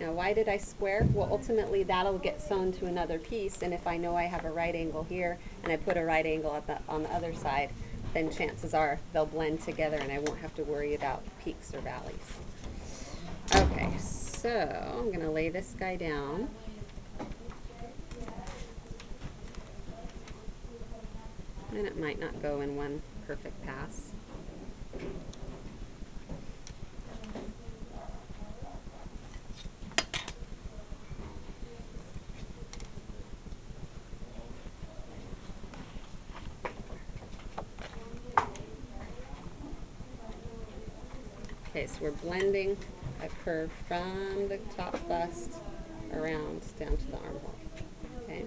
Now, why did I square? Well, ultimately that'll get sewn to another piece, and if I know I have a right angle here and I put a right angle at on the other side, then chances are they'll blend together and I won't have to worry about peaks or valleys. Okay, so I'm going to lay this guy down. And it might not go in one perfect pass. Okay, so we're blending a curve from the top bust around down to the armhole. Okay.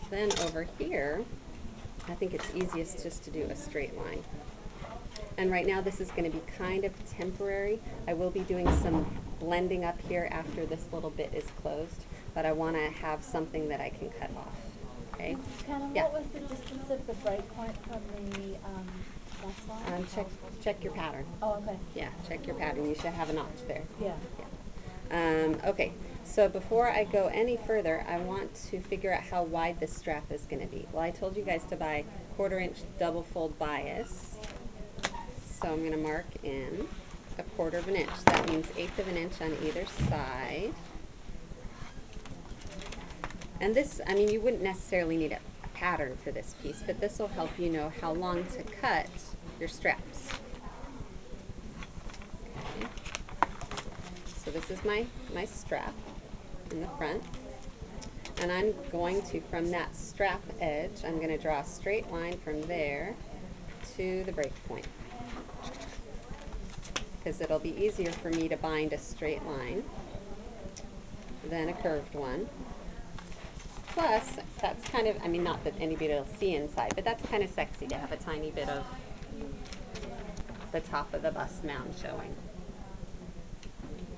Then over here, I think it's easiest just to do a straight line. And right now this is going to be kind of temporary. I will be doing some blending up here after this little bit is closed, but I want to have something that I can cut off. Okay? Yeah. What was the distance of the break point from the bust line? Check your pattern. Oh, okay. Yeah, check your pattern. You should have a notch there. Yeah. Okay, so before I go any further, I want to figure out how wide this strap is going to be. Well, I told you guys to buy 1/4 inch double fold bias. So I'm going to mark in a 1/4 of an inch. That means 1/8 of an inch on either side. And this, I mean, you wouldn't necessarily need a pattern for this piece, but this will help you know how long to cut your straps. Okay. So this is my strap in the front. And I'm going to, from that strap edge, I'm going to draw a straight line from there to the break point, because it'll be easier for me to bind a straight line than a curved one. Plus, that's kind of, I mean, not that anybody will see inside, but that's kind of sexy to have a tiny bit of the top of the bust mound showing.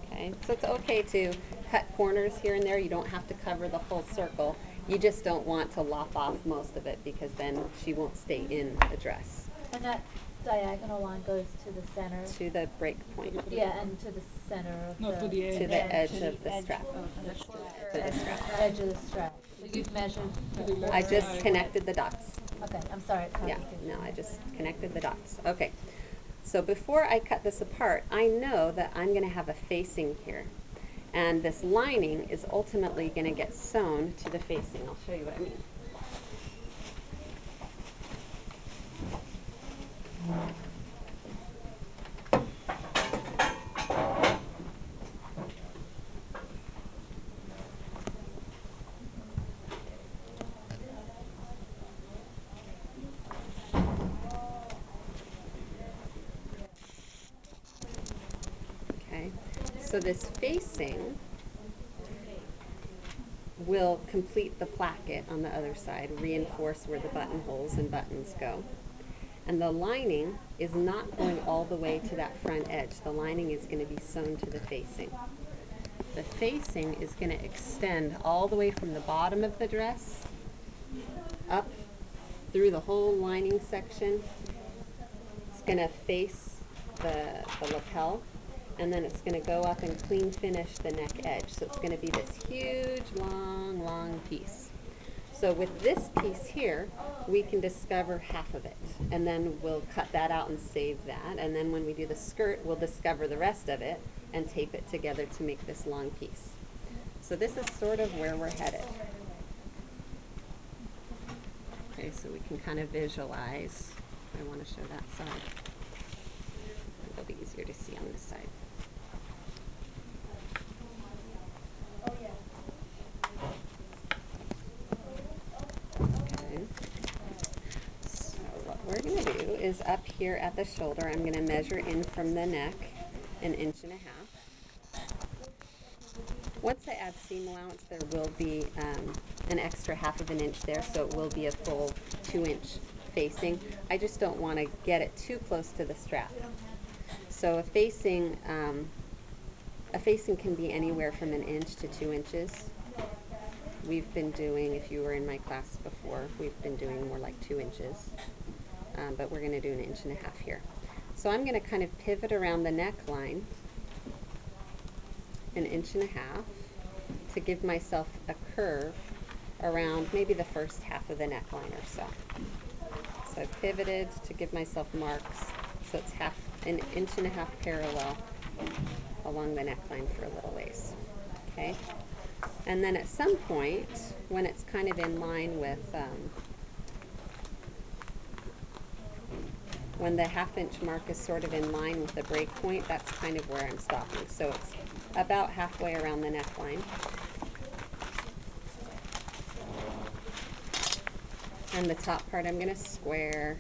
Okay, so it's okay to cut corners here and there. You don't have to cover the full circle. You just don't want to lop off most of it, because then she won't stay in the dress. And that diagonal line goes to the center? To the break point. Yeah, and to the center of to the edge. To the edge of the strap. To the edge of the strap. So you've measured the I just connected the dots. Okay, I'm sorry. Yeah, no, I just connected the dots. Okay, so before I cut this apart, I know that I'm going to have a facing here. And this lining is ultimately going to get sewn to the facing. I'll show you what I mean. Okay, so this facing will complete the placket on the other side, reinforce where the buttonholes and buttons go. And the lining is not going all the way to that front edge. The lining is going to be sewn to the facing. The facing is going to extend all the way from the bottom of the dress up through the whole lining section. It's going to face the lapel, and then it's going to go up and clean finish the neck edge. So it's going to be this huge, long piece. So with this piece here, we can discover half of it, and then we'll cut that out and save that. And then when we do the skirt, we'll discover the rest of it and tape it together to make this long piece. So this is sort of where we're headed. Okay, so we can kind of visualize. I want to show that side. It'll be easier to see on this side. Okay. So what we're going to do is up here at the shoulder, I'm going to measure in from the neck 1.5 inches. Once I add seam allowance, there will be an extra 1/2 inch there, so it will be a full 2-inch facing. I just don't want to get it too close to the strap. So a facing can be anywhere from 1 inch to 2 inches. We've been doing, if you were in my class before, we've been doing more like 2 inches, but we're going to do 1.5 inches here. So I'm going to kind of pivot around the neckline 1.5 inches to give myself a curve around maybe the first half of the neckline or so. So I pivoted to give myself marks, so it's 1.5 inches parallel along the neckline for a little ways. Okay? And then at some point, when it's kind of in line with, when the 1/2 inch mark is sort of in line with the break point, that's kind of where I'm stopping. So it's about halfway around the neckline. And the top part I'm going to square.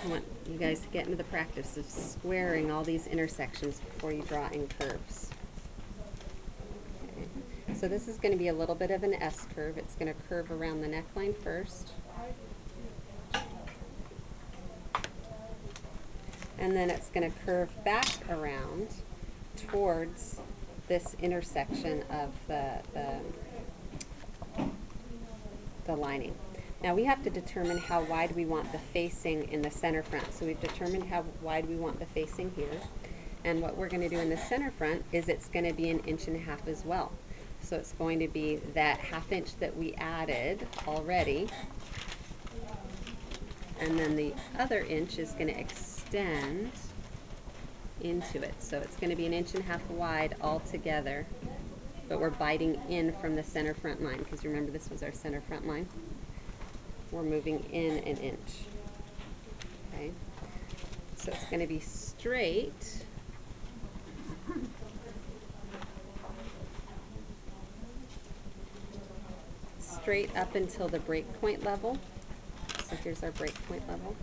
I want you guys to get into the practice of squaring all these intersections before you draw in curves. Okay. So this is going to be a little bit of an S curve. It's going to curve around the neckline first. And then it's going to curve back around towards this intersection of the lining. Now we have to determine how wide we want the facing in the center front. So we've determined how wide we want the facing here. And what we're going to do in the center front is it's going to be 1.5 inches as well. So it's going to be that 1/2 inch that we added already. And then the other inch is going to extend into it. So it's going to be 1.5 inches wide altogether. But we're biting in from the center front line, because remember this was our center front line. We're moving in 1 inch. Okay, so it's going to be straight up until the break point level. So here's our break point level.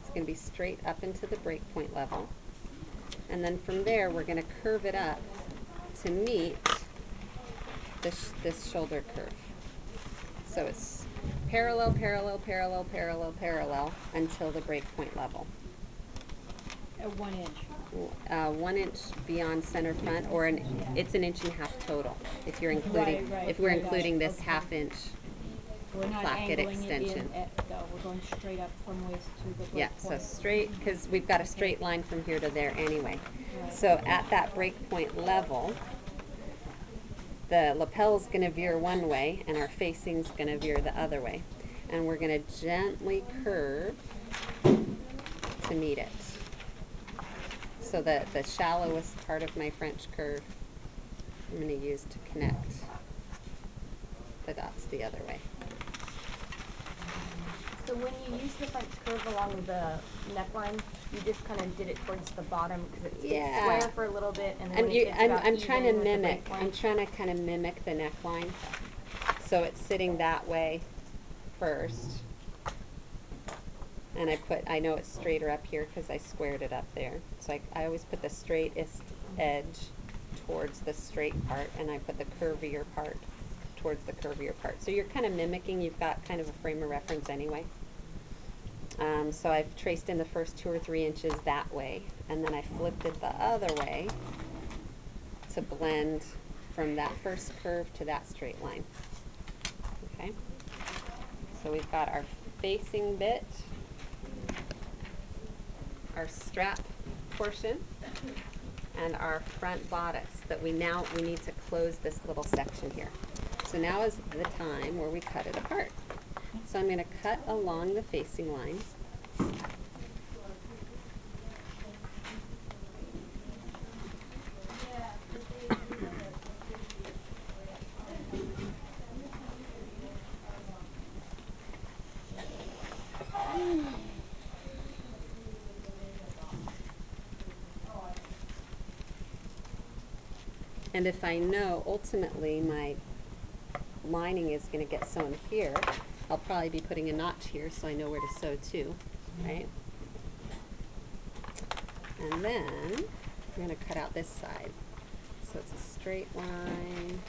It's going to be straight up into the break point level. And then from there, we're going to curve it up to meet this shoulder curve. So it's parallel, parallel, parallel, parallel, parallel until the break point level. 1 inch. 1 inch beyond center front, or it's 1.5 inches total. If you're including, if we're including this okay. 1/2 inch We're not placket angling extension. it in though. We're going straight up from waist to the break Yeah, point. so straight, because we've got a straight line from here to there anyway. Right. So at that break point level, the lapel's going to veer one way and our facing's going to veer the other way. And we're going to gently curve to meet it. So the shallowest part of my French curve I'm going to use to connect the dots the other way. So when you use the French curve along the neckline, you just kind of did it towards the bottom because it's square for a little bit, and then I'm trying to mimic. I'm trying to kind of mimic the neckline, so it's sitting that way first. And I know it's straighter up here because I squared it up there. So I always put the straightest edge towards the straight part, and I put the curvier part towards the curvier part. So you're kind of mimicking. You've got kind of a frame of reference anyway. So I've traced in the first 2 or 3 inches that way, and then I flipped it the other way to blend from that first curve to that straight line. Okay? So we've got our facing bit, our strap portion, and our front bodice that we need to close this little section here. So now is the time where we cut it apart. So I'm going to cut along the facing line. And if I know ultimately my lining is going to get sewn here, I'll probably be putting a notch here so I know where to sew too, right? And then I'm going to cut out this side. So it's a straight line.